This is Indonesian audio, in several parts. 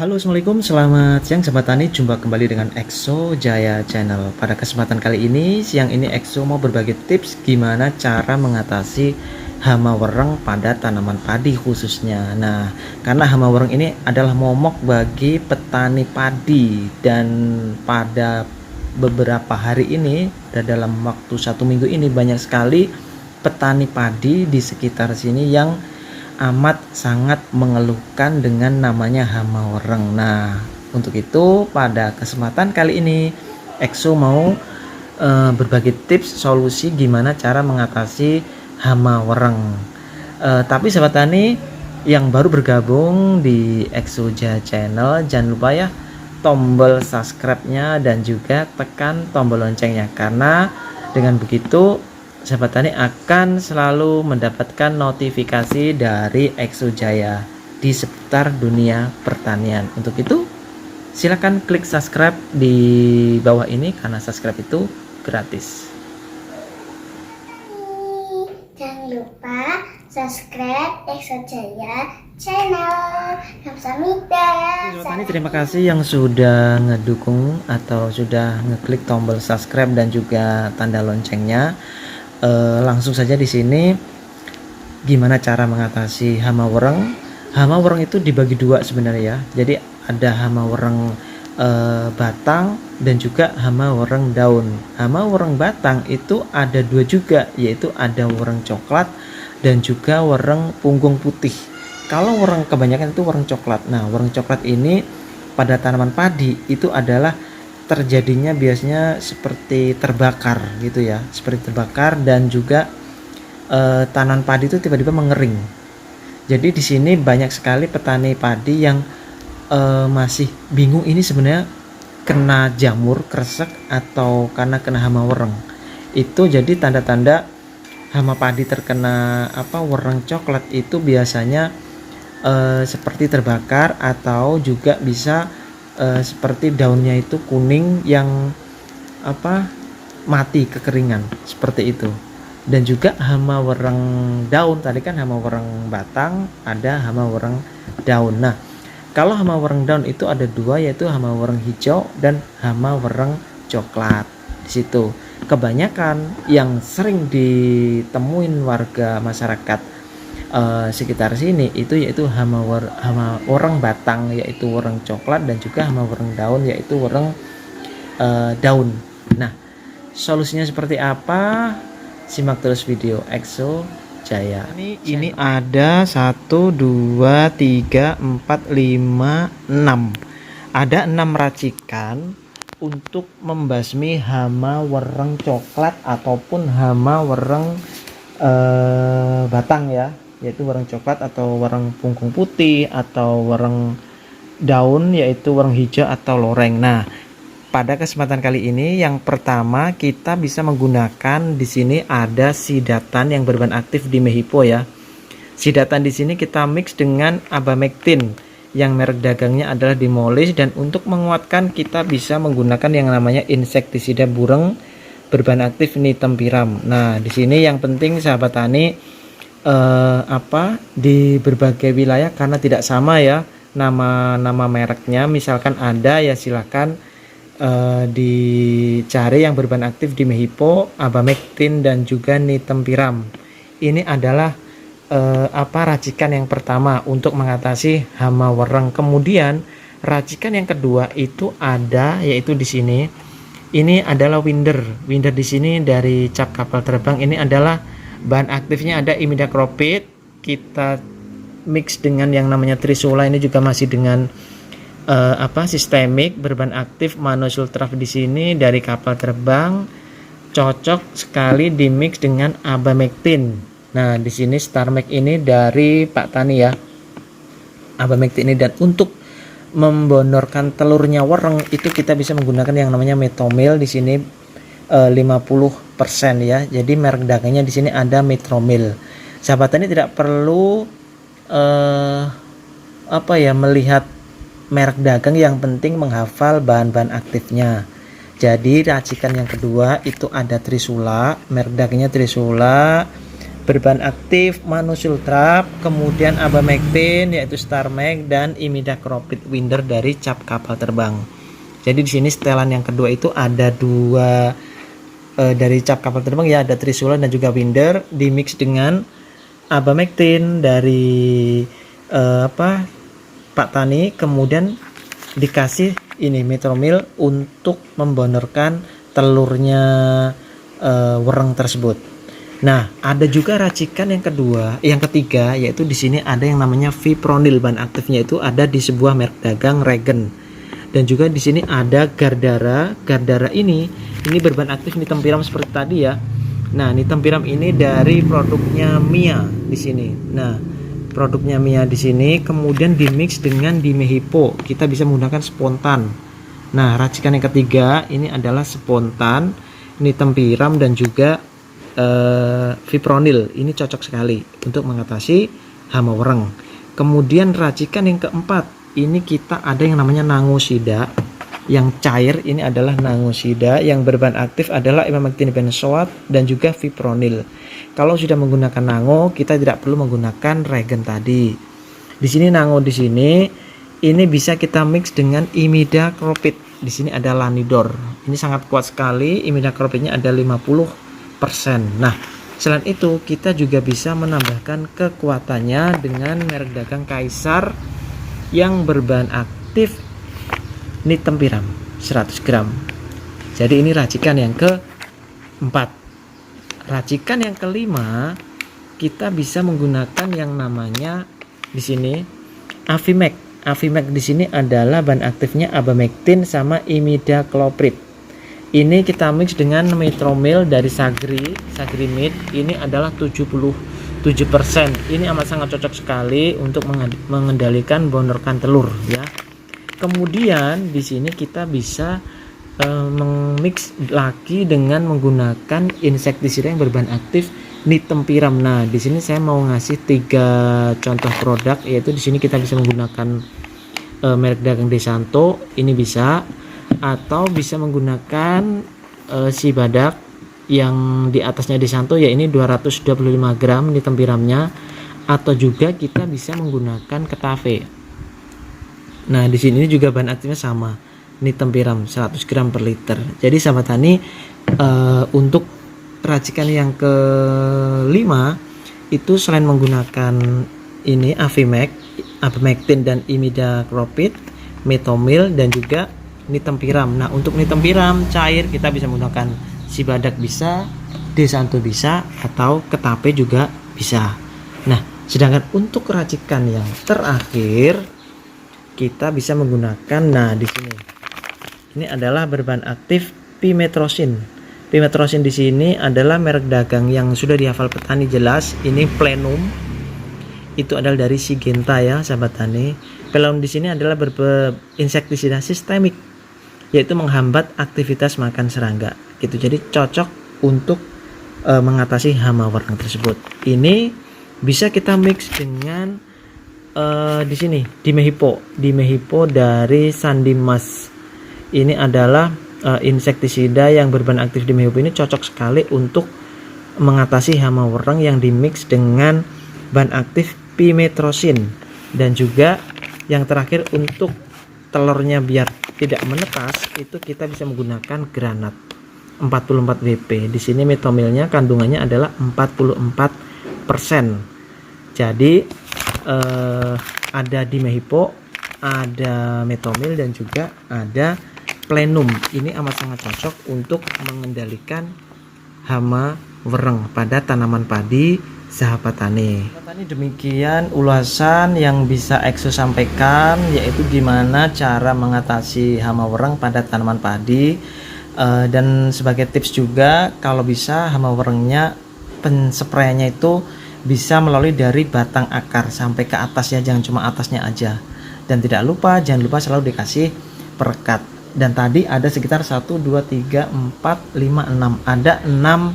Halo, assalamualaikum, selamat siang sahabat tani. Jumpa kembali dengan Exo Jaya Channel. Pada kesempatan kali ini, siang ini Exo mau berbagi tips gimana cara mengatasi hama wereng pada tanaman padi khususnya. Nah, karena hama wereng ini adalah momok bagi petani padi, dan pada beberapa hari ini dan dalam waktu 1 minggu ini banyak sekali petani padi di sekitar sini yang amat sangat mengeluhkan dengan namanya hama wereng. Nah, untuk itu pada kesempatan kali ini Exo mau berbagi tips solusi gimana cara mengatasi hama wereng. Tapi sahabat tani yang baru bergabung di Exo Jaya Channel, jangan lupa ya tombol subscribe-nya dan juga tekan tombol loncengnya, karena dengan begitu sahabat tani akan selalu mendapatkan notifikasi dari Exo Jaya di seputar dunia pertanian. Untuk itu silakan klik subscribe di bawah ini karena subscribe itu gratis. Jangan lupa subscribe Exo Jaya Channel. Kamsahamnida. Sahabat tani, terima kasih yang sudah ngedukung atau sudah ngeklik tombol subscribe dan juga tanda loncengnya. Langsung saja di sini gimana cara mengatasi hama wereng. Hama wereng itu dibagi dua sebenarnya ya. Jadi ada hama wereng batang dan juga hama wereng daun. Hama wereng batang itu ada dua juga, yaitu ada wereng coklat dan juga wereng punggung putih. Kalau wereng kebanyakan itu wereng coklat. Nah, wereng coklat ini pada tanaman padi itu adalah terjadinya biasanya seperti terbakar gitu ya, seperti terbakar, dan juga tanaman padi itu tiba-tiba mengering. Jadi di sini banyak sekali petani padi yang masih bingung ini sebenarnya kena jamur kresek atau karena kena hama wereng. Itu jadi tanda-tanda hama padi terkena wereng coklat itu biasanya seperti terbakar, atau juga bisa seperti daunnya itu kuning yang mati, kekeringan seperti itu. Dan juga hama wereng daun, tadi kan hama wereng batang, ada hama wereng daun. Nah, kalau hama wereng daun itu ada dua, yaitu hama wereng hijau dan hama wereng coklat. Di situ kebanyakan yang sering ditemuin warga masyarakat sekitar sini itu yaitu hama wereng batang, yaitu wereng coklat, dan juga hama wereng daun, yaitu wereng daun. Nah, solusinya seperti apa? Simak terus video Exo Jaya. Ini ada 1 2 3 4 5 6. Ada 6 racikan untuk membasmi hama wereng coklat ataupun hama wereng batang ya, yaitu wereng coklat atau wereng punggung putih atau wereng daun, yaitu wereng hijau atau loreng. Nah, pada kesempatan kali ini yang pertama kita bisa menggunakan, di sini ada sidatan yang berbahan aktif Dimehipo ya. Sidatan di sini kita mix dengan Abamectin yang merek dagangnya adalah Dimolis, dan untuk menguatkan kita bisa menggunakan yang namanya insektisida bureng berbahan aktif Nitempiram. Nah, di sini yang penting sahabat tani di berbagai wilayah karena tidak sama ya nama mereknya, misalkan ada ya silahkan dicari yang berbahan aktif Dimehipo, Abamectin, dan juga Nitempiram. Ini adalah racikan yang pertama untuk mengatasi hama wereng. Kemudian racikan yang kedua itu ada, yaitu di sini. Ini adalah Winder di sini dari cap kapal terbang. Ini adalah bahan aktifnya ada imidacloprid. Kita mix dengan yang namanya Trisula, ini juga masih dengan sistemik berbahan aktif Manosultraf di sini dari kapal terbang. Cocok sekali di mix dengan Abamectin. Nah, di sini Starmax ini dari Pak Tani ya, Abamectin ini. Dan untuk membonorkan telurnya wereng itu kita bisa menggunakan yang namanya Metromil di sini 50% ya. Jadi merek dagangnya di sini ada Metromil. Sahabat tani tidak perlu melihat merek dagang, yang penting menghafal bahan-bahan aktifnya. Jadi racikan yang kedua itu ada Trisula, merek dagangnya Trisula, berbahan aktif Manusultrap, kemudian Abamectin yaitu Starmec, dan Imidacloprid Winder dari cap kapal terbang. Jadi di sini setelan yang kedua itu ada dua dari cap kapal terbang ya, ada Trisula dan juga Winder, dimix dengan Abamectin dari Pak Tani, kemudian dikasih ini Metromil untuk membonorkan telurnya wereng tersebut. Nah, ada juga racikan yang ketiga, yaitu di sini ada yang namanya Fipronil. Bahan aktifnya itu ada di sebuah merek dagang Regen. Dan juga di sini ada Gardara. Gardara ini berbahan aktif nitempiram seperti tadi ya. Nah, nitempiram ini dari produknya Mia di sini. Nah, produknya Mia di sini kemudian dimix dengan dimehipo. Kita bisa menggunakan spontan. Nah, racikan yang ketiga ini adalah spontan, nitempiram dan juga Fipronil. Ini cocok sekali untuk mengatasi hama wereng. Kemudian racikan yang keempat, ini kita ada yang namanya Nangosida yang cair. Ini adalah Nangosida yang berbahan aktif adalah Imamectin benzoat dan juga Fipronil. Kalau sudah menggunakan nango, kita tidak perlu menggunakan Regen tadi. Di sini nango di sini ini bisa kita mix dengan Imidacloprid. Di sini ada Lanidor. Ini sangat kuat sekali. Imidaclopridnya ada 50%. Nah, selain itu kita juga bisa menambahkan kekuatannya dengan merek dagang Kaisar yang berbahan aktif nitempiram 100 gram. Jadi ini racikan yang keempat. Racikan yang kelima, kita bisa menggunakan yang namanya di sini Avimec. Avimec di sini adalah bahan aktifnya Abamectin sama Imidacloprid. Ini kita mix dengan Metromil dari Sagrimid. Ini adalah 77%. Ini amat sangat cocok sekali untuk mengendalikan bonorkan telur ya. Kemudian di sini kita bisa mengmix lagi dengan menggunakan insektisida yang berbahan aktif nitempiram. Nah, di sini saya mau ngasih 3 contoh produk, yaitu di sini kita bisa menggunakan merek dagang Desanto, ini bisa, atau bisa menggunakan si badak yang di atasnya Desanto ya, ini 225 gram nitempiramnya, atau juga kita bisa menggunakan Ketave. Nah, di sini juga bahan aktifnya sama, nitempiram 100 gram per liter. Jadi sahabat tani, untuk racikan yang kelima itu selain menggunakan ini Avimec, Abamectin dan Imidacloprid, Metromil dan juga nitempiram. Nah, untuk nitempiram cair kita bisa menggunakan si badak bisa, Desanto bisa, atau Ketave juga bisa. Nah, sedangkan untuk racikan yang terakhir kita bisa menggunakan, nah di sini ini adalah berbahan aktif Pimetrosin. Pimetrosin di sini adalah merek dagang yang sudah dihafal petani jelas. Ini Plenum, itu adalah dari Syngenta ya sahabat tani. Plenum di sini adalah insektisida sistemik, yaitu menghambat aktivitas makan serangga gitu. Jadi cocok untuk mengatasi hama wereng tersebut. Ini bisa kita mix dengan di sini Dimehipo dari Sandimas. Ini adalah insektisida yang berbahan aktif Dimehipo. Ini cocok sekali untuk mengatasi hama wereng yang dimix dengan bahan aktif Pimetrosin. Dan juga yang terakhir untuk telurnya biar tidak menetas, itu kita bisa menggunakan Granat 44 WP. Di sini metromilnya kandungannya adalah 44%. Jadi ada Dimehipo, ada Metromil dan juga ada Plenum. Ini amat sangat cocok untuk mengendalikan hama wereng pada tanaman padi sahabat tani. Demikian ulasan yang bisa Exo sampaikan, yaitu gimana cara mengatasi hama wereng pada tanaman padi. Dan sebagai tips juga, kalau bisa hama werengnya penspraynya itu bisa melalui dari batang akar sampai ke atasnya, jangan cuma atasnya aja. Dan jangan lupa selalu dikasih perekat. Dan tadi ada sekitar 1, 2, 3, 4, 5, 6, ada 6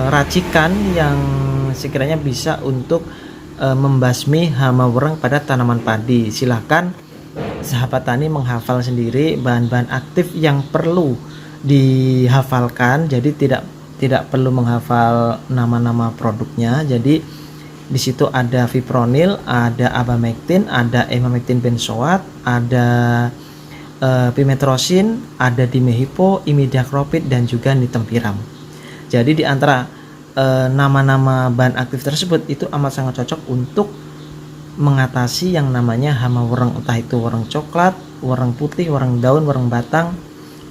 racikan yang sekiranya bisa untuk membasmi hama wereng pada tanaman padi. Silahkan sahabat tani menghafal sendiri bahan-bahan aktif yang perlu dihafalkan, jadi tidak tidak perlu menghafal nama-nama produknya. Jadi di situ ada fipronil, ada abamectin, ada emamectin benzoat, ada pimetrosin, ada dimehipo, imidacloprid, dan juga nitempiram. Jadi di antara nama-nama bahan aktif tersebut itu amat sangat cocok untuk mengatasi yang namanya hama wereng, entah itu wereng coklat, wereng putih, wereng daun, wereng batang.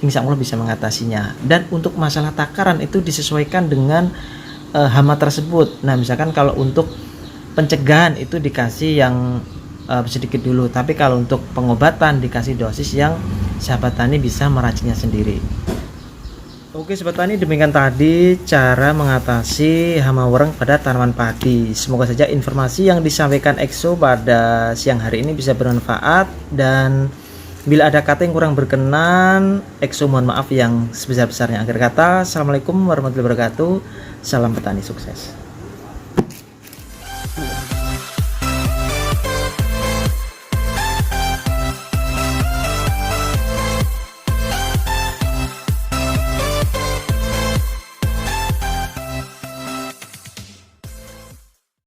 Insya Allah bisa mengatasinya. Dan untuk masalah takaran itu disesuaikan dengan hama tersebut. Nah, misalkan kalau untuk pencegahan itu dikasih yang sedikit dulu, tapi kalau untuk pengobatan dikasih dosis yang sahabat tani bisa meraciknya sendiri. Oke sobat tani, demikian tadi cara mengatasi hama wereng pada tanaman padi. Semoga saja informasi yang disampaikan Exo pada siang hari ini bisa bermanfaat, dan bila ada kata yang kurang berkenan, Exo mohon maaf yang sebesar-besarnya. Akhir kata, assalamualaikum warahmatullahi wabarakatuh. Salam petani sukses.